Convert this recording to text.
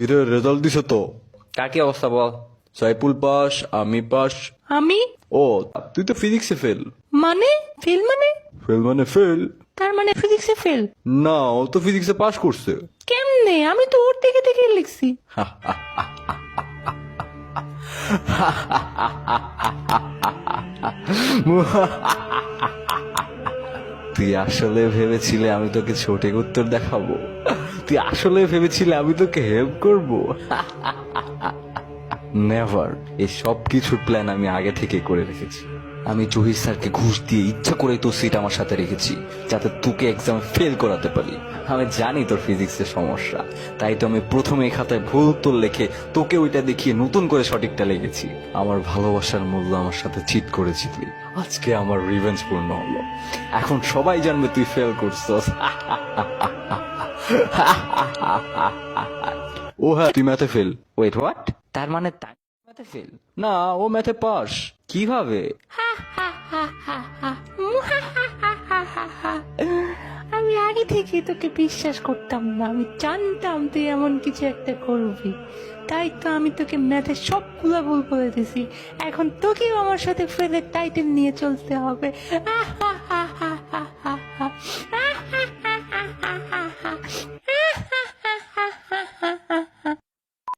এর রেজাল্ট দিছে তো? কার কি অবস্থা বল? সাইফুল পাস, আমি পাস। আমি ও, তুই তো ফিজিক্সে ফেল। মানে ফেল মানে? ফেল মানে ফেল? তার মানে ফিজিক্সে ফেল? না, ও তো ফিজিক্সে পাস করছে। কেমনে? আমি তো ওর দেখে দেখে লিখছি। তুই আসলে ভেবেছিলে আমি তোকে সঠিক উত্তর দেখাবো? তুই আসলে ভেবেছিলে আমি তোকে হেল্প করব? নেভার। এই সব কিছুর প্ল্যান আমি আগে থেকে করে রেখেছি। আমি জহির স্যারকে ঘুষ দিয়ে ইচ্ছা করে তোর সিট আমার সাথে রেখেছি, যাতে তোকে এক্সামে ফেল করাতে পারি। আমি জানি তোর ফিজিক্সের সমস্যা, তাই তো আমি প্রথমে এই খাতায় ভুল উত্তর লিখে তোকে ওইটা দেখিয়ে নতুন করে সঠিকটা লিখেছি। আমার ভালোবাসার মূল্য আমার সাথে চিট করেছিলি, আজকে আমার রিভেঞ্জ পূর্ণ হলো। এখন সবাই জানবে তুই ফেল করছস। ও হ্যাঁ, তুই ম্যাথে ফেল। Wait what? তার মানে ম্যাথে ফেল? না, ও ম্যাথে পাস। কিভাবে? আমি আগে থেকে তোকে বিশ্বাস করতাম না। আমি জানতাম তুই এমন কিছু একটা করবি, তাই তো আমি তোকে ম্যাথের সবগুলো ভুল বলে দিছি। এখন তোকেও আমার সাথে ফেলের টাইটেল নিয়ে চলতে হবে।